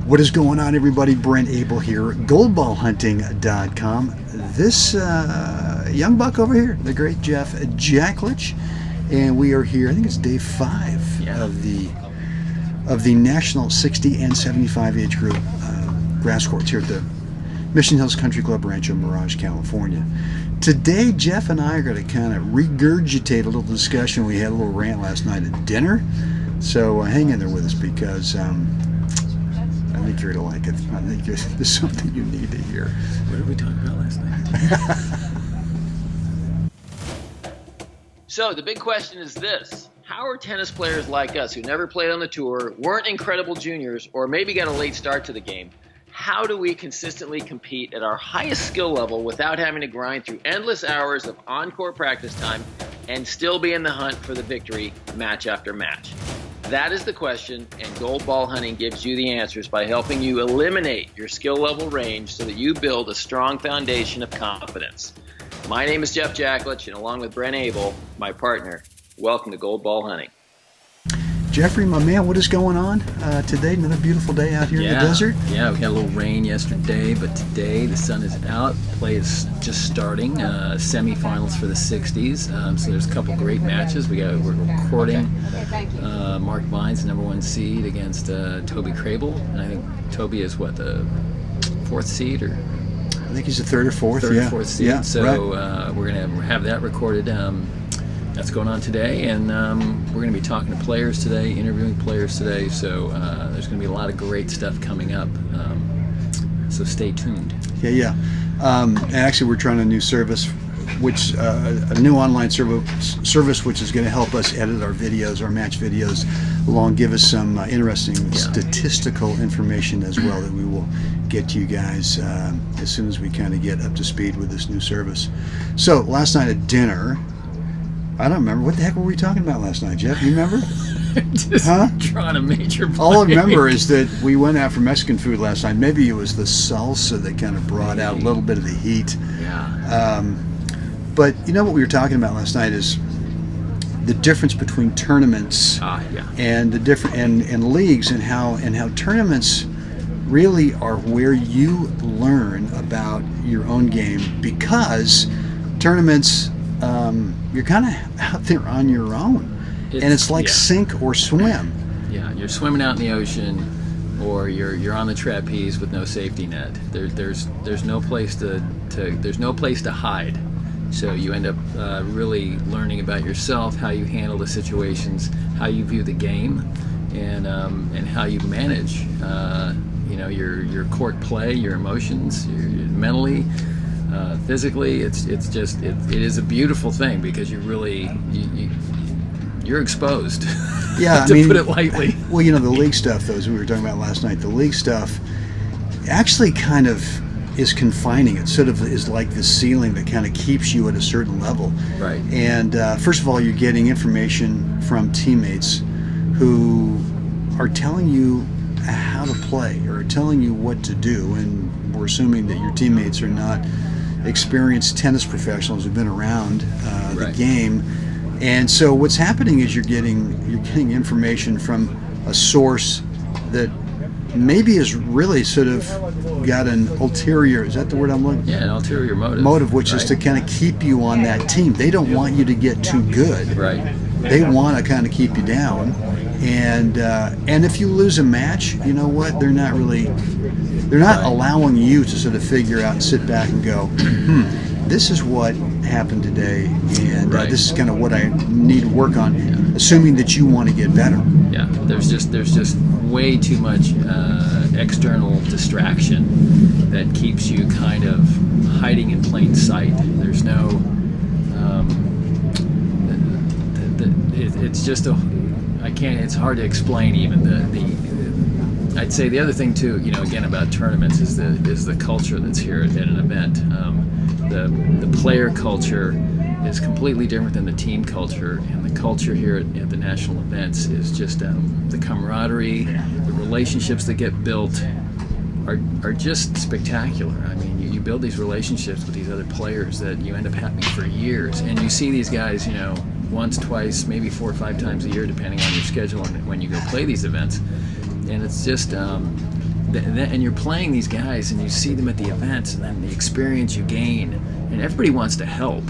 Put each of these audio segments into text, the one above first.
What is going on, everybody? Brent Abel here, goldballhunting.com. This young buck over here, the great Jeff Jacklich, and we are here. I think it's day 5 of the National 60 and 75 age group grass courts here at the Mission Hills Country Club Rancho Mirage, California. Today, Jeff and I are going to kind of regurgitate a little discussion. We had a little rant last night at dinner, so hang in there with us because I think you're going to like it. I think there's something you need to hear. What did we talk about last night? So the big question is this. How are tennis players like us who never played on the tour, weren't incredible juniors, or maybe got a late start to the game, how do we consistently compete at our highest skill level without having to grind through endless hours of on-court practice time and still be in the hunt for the victory match after match? That is the question, and Gold Ball Hunting gives you the answers by helping you eliminate your skill level range so that you build a strong foundation of confidence. My name is Jeff Jacklich, and along with Brent Abel, my partner, welcome to Gold Ball Hunting. Jeffrey, my man, what is going on today? Another beautiful day out here in the desert? Yeah, we had a little rain yesterday, but today the sun is out. Play is just starting. Semifinals for the 60s. So there's a couple great matches. We're recording Mark Vine's #1 seed against Toby Crable, and I think Toby is the 4th seed or. I think he's the 3rd or 4th. Third or 4th seed. Yeah, so right. We're gonna have that recorded. That's going on today, and we're going to be talking to players today, interviewing players today, so there's going to be a lot of great stuff coming up, so stay tuned. Yeah. And actually, we're trying a new service, which a new online service which is going to help us edit our videos, our match videos, along give us some interesting statistical information as well that we will get to you guys as soon as we kind of get up to speed with this new service. So last night at dinner, I don't remember. What the heck were we talking about last night, Jeff? You remember? Just drawing a major blank. All I remember is that we went out for Mexican food last night. Maybe it was the salsa that kind of brought out a little bit of the heat. Yeah. But you know what we were talking about last night is the difference between tournaments and the different and leagues, and how tournaments really are where you learn about your own game, because tournaments you're kind of out there on your own, and it's like sink or swim. Yeah, you're swimming out in the ocean, or you're on the trapeze with no safety net. There's no place to hide. So you end up really learning about yourself, how you handle the situations, how you view the game, and how you manage your court play, your emotions, mentally. Physically, it is a beautiful thing, because you're exposed. Yeah, to put it lightly. Well, the league stuff, though, as we were talking about last night, the league stuff actually kind of is confining. It sort of is like the ceiling that kind of keeps you at a certain level. Right. And first of all, you're getting information from teammates who are telling you how to play or telling you what to do, and we're assuming that your teammates are not experienced tennis professionals who've been around the game. And so what's happening is you're getting information from a source that maybe is really sort of got an ulterior, is that the word I'm looking for? Yeah, an ulterior motive. Which is to kind of keep you on that team. They don't want you to get too good. Right. They want to kind of keep you down. And if you lose a match, you know what? They're not allowing you to sort of figure out and sit back and go, this is what happened today, and this is kind of what I need to work on, assuming that you want to get better. Yeah, there's just way too much external distraction that keeps you kind of hiding in plain sight. There's no, it's just it's hard to explain even I'd say the other thing too, again about tournaments is the culture that's here at an event. The player culture is completely different than the team culture, and the culture here at the national events is just the camaraderie, the relationships that get built are just spectacular. I mean, you build these relationships with these other players that you end up having for years, and you see these guys, once, twice, maybe 4 or 5 times a year, depending on your schedule and when you go play these events. And it's just and you're playing these guys, and you see them at the events, and then the experience you gain, and everybody wants to help,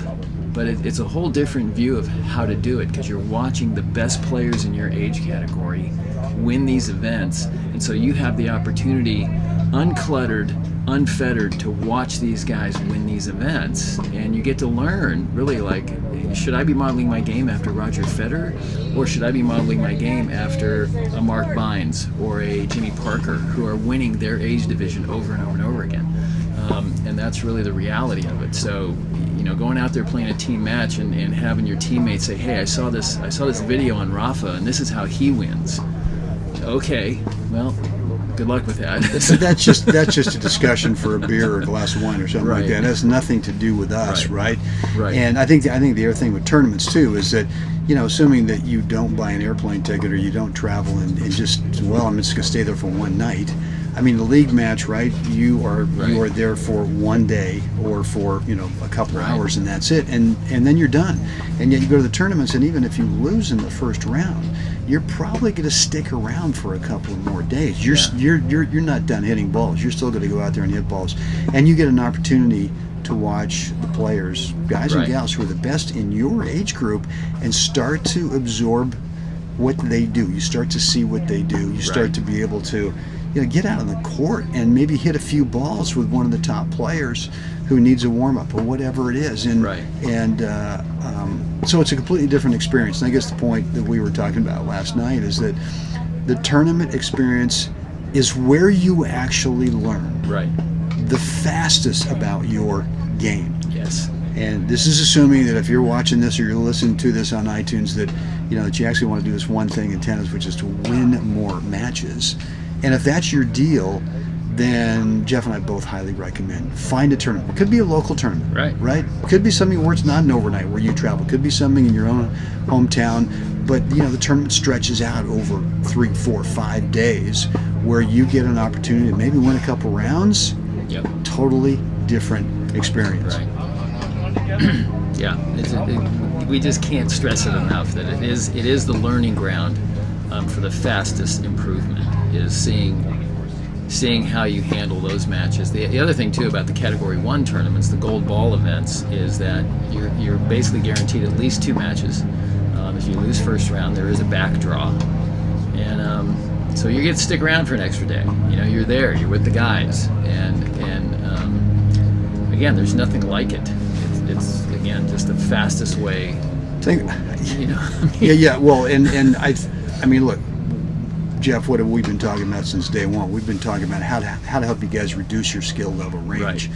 but it's a whole different view of how to do it, because you're watching the best players in your age category win these events, and so you have the opportunity, uncluttered, unfettered, to watch these guys win these events, and you get to learn, really, like, should I be modeling my game after Roger Federer, or should I be modeling my game after a Mark Bynes or a Jimmy Parker, who are winning their age division over and over and over again? And that's really the reality of it. So, going out there playing a team match and having your teammates say, hey, I saw this video on Rafa, and this is how he wins. Okay, well, good luck with that. that's just a discussion for a beer or a glass of wine or something like that. It has nothing to do with us, right? And I think the other thing with tournaments too is that, assuming that you don't buy an airplane ticket or you don't travel and just, well, I'm just going to stay there for one night. I mean, the league match, right? You are there for one day or for a couple of hours, and that's it, and then you're done. And yet you go to the tournaments, and even if you lose in the first round, you're probably going to stick around for a couple of more days. You're not done hitting balls. You're still going to go out there and hit balls, and you get an opportunity to watch the players, guys and gals who are the best in your age group, and start to absorb what they do. You start to see what they do. You start to be able to get out on the court and maybe hit a few balls with one of the top players who needs a warm-up or whatever it is. So it's a completely different experience. And I guess the point that we were talking about last night is that the tournament experience is where you actually learn the fastest about your game. Yes. And this is assuming that if you're watching this or you're listening to this on iTunes, that that you actually want to do this one thing in tennis, which is to win more matches. And if that's your deal, then Jeff and I both highly recommend find a tournament. It could be a local tournament, right? It could be something where it's not an overnight where you travel. It could be something in your own hometown, but the tournament stretches out over 3, 4, 5 days where you get an opportunity to maybe win a couple rounds. Yep. Totally different experience. We just can't stress it enough that it is the learning ground for the fastest improvement, is seeing how you handle those matches. The other thing too about the Category 1 tournaments, the gold ball events, is that you're basically guaranteed at least 2 matches. If you lose first round, there is a back draw, and so you get to stick around for an extra day. You're there, you're with the guys, and again, there's nothing like it. It's again just the fastest way. Well, and I mean, look, Jeff, what have we been talking about since day one? We've been talking about how to help you guys reduce your skill level range.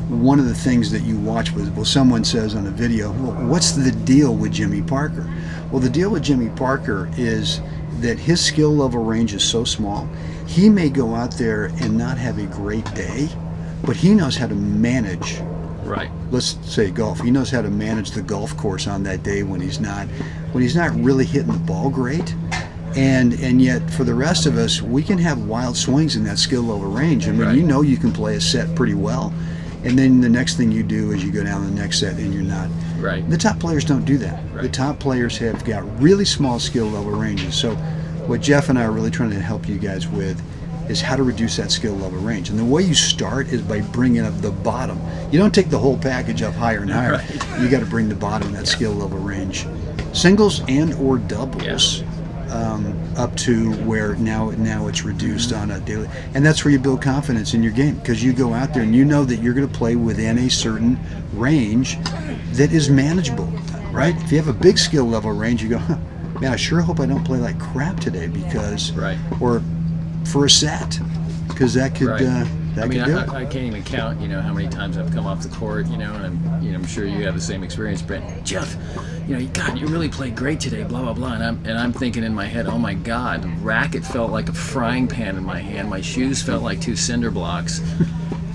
One of the things that you watch was, someone says on a video, well, what's the deal with Jimmy Parker? Well, the deal with Jimmy Parker is that his skill level range is so small, he may go out there and not have a great day, but he knows how to manage. Let's say golf. He knows how to manage the golf course on that day when he's not really hitting the ball great. And yet, for the rest of us, we can have wild swings in that skill level range. I mean, you can play a set pretty well, and then the next thing you do is you go down to the next set and you're not. The top players don't do that. The top players have got really small skill level ranges. So what Jeff and I are really trying to help you guys with is how to reduce that skill level range. And the way you start is by bringing up the bottom. You don't take the whole package up higher and higher. You got to bring the bottom of that skill level range. Singles and or doubles. Up to where now it's reduced on a daily, and that's where you build confidence in your game, because you go out there and you know that you're going to play within a certain range that is manageable, right? If you have a big skill level range, you go, man, I sure hope I don't play like crap today, because or for a set, because that could I can't even count, how many times I've come off the court, and I'm sure you have the same experience, Brent. Jeff, God, you really played great today, blah blah blah, and I'm thinking in my head, oh my God, the racket felt like a frying pan in my hand, my shoes felt like 2 cinder blocks,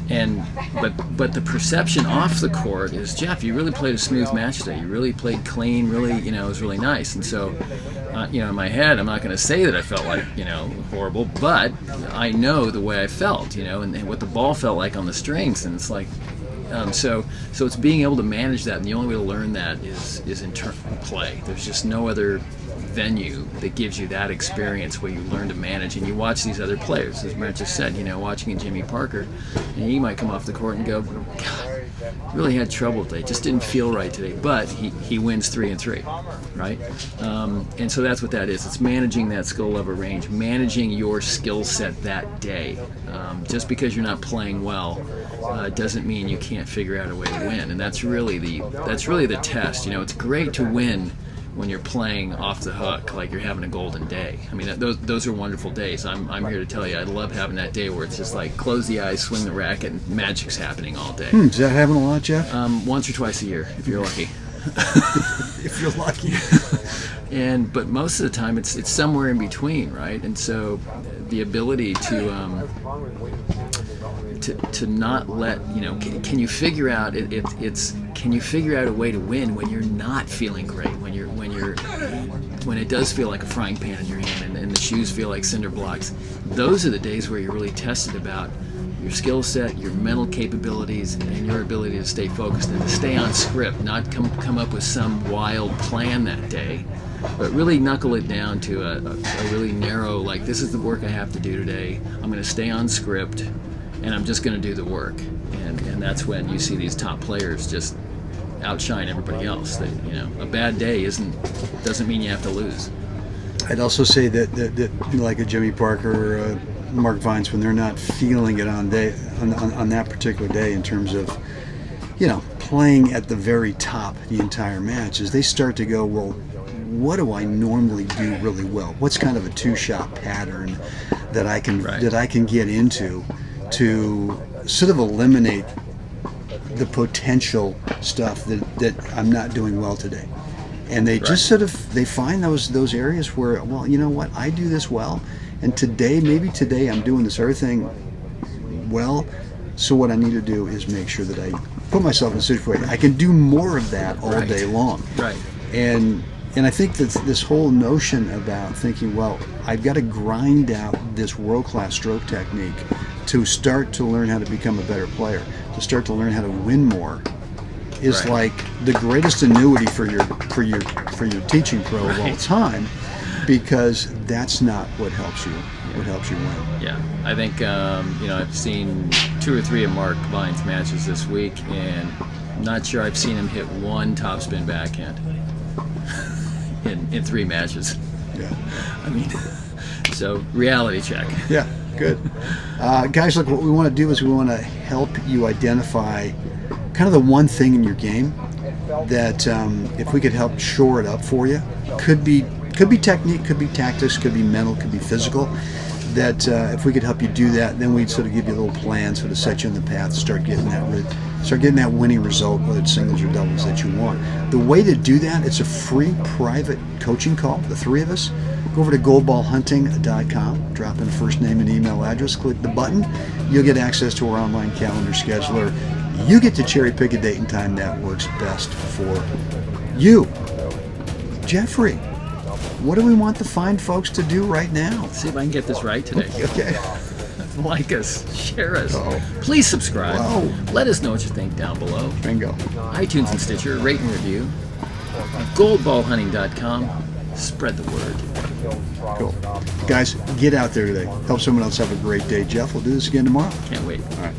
but the perception off the court is, Jeff, you really played a smooth match today. You really played clean, really, it was really nice, and so. In my head, I'm not going to say that I felt like, horrible, but I know the way I felt, and what the ball felt like on the strings, and it's like, so it's being able to manage that, and the only way to learn that is in play. There's just no other venue that gives you that experience where you learn to manage and you watch these other players, as Brent just said, watching Jimmy Parker, and he might come off the court and go, God, really had trouble today, just didn't feel right today, but he wins 3 and 3, right? And so that's what that is. It's managing that skill level range, managing your skill set that day. Just because you're not playing well doesn't mean you can't figure out a way to win, and that's really the test. It's great to win when you're playing off the hook, like you're having a golden day. I mean, those are wonderful days. I'm here to tell you, I love having that day where it's just like close the eyes, swing the racket, and magic's happening all day. Does that happen a lot, Jeff? Once or twice a year, if you're lucky. If you're lucky. But most of the time, it's somewhere in between, right? And so the ability to not let can you figure out can you figure out a way to win when you're not feeling great, when it does feel like a frying pan in your hand and the shoes feel like cinder blocks. Those are the days where you're really tested about your skill set, your mental capabilities, and your ability to stay focused and to stay on script, not come up with some wild plan that day, but really knuckle it down to a really narrow, like, this is the work I have to do today. I'm going to stay on script, and I'm just going to do the work. And that's when you see these top players just outshine everybody else. A bad day doesn't mean you have to lose. I'd also say that like a Jimmy Parker or Mark Vines, when they're not feeling it on that particular day in terms of playing at the very top the entire match, is they start to go, well, what do I normally do really well? What's kind of a two-shot pattern that I can get into to sort of eliminate the potential stuff that I'm not doing well today? And they just sort of, they find those areas where, well, you know what, I do this well, and maybe today I'm doing this other thing well, so what I need to do is make sure that I put myself in a situation where I can do more of that all day long. Right. And I think that this whole notion about thinking, well, I've got to grind out this world-class stroke technique to start to learn how to become a better player, to start to learn how to win more, is like the greatest annuity for your teaching pro of all time, because that's not what helps you win. Yeah, I think I've seen 2 or 3 of Mark Vine's matches this week, and I'm not sure I've seen him hit one topspin backhand in 3 matches. Yeah, I mean, so reality check. Yeah, good. Guys, look, what we want to do is we want to help you identify kind of the one thing in your game that if we could help shore it up for you, could be technique, could be tactics, could be mental, could be physical, that if we could help you do that, then we'd sort of give you a little plan, sort of set you on the path, start getting that winning result, whether it's singles or doubles that you want. The way to do that, it's a free private coaching call, the 3 of us. Go over to goldballhunting.com, drop in a first name and email address, click the button. You'll get access to our online calendar scheduler. You get to cherry pick a date and time that works best for you. Jeffrey, what do we want the fine folks to do right now? Let's see if I can get this right today. Okay. Like us, share us. Uh-oh. Please subscribe. Whoa. Let us know what you think down below. Bingo. iTunes and Stitcher, rate and review. Goldballhunting.com. Spread the word. Cool. Guys, get out there today. Help someone else have a great day. Jeff, we'll do this again tomorrow. Can't wait. All right.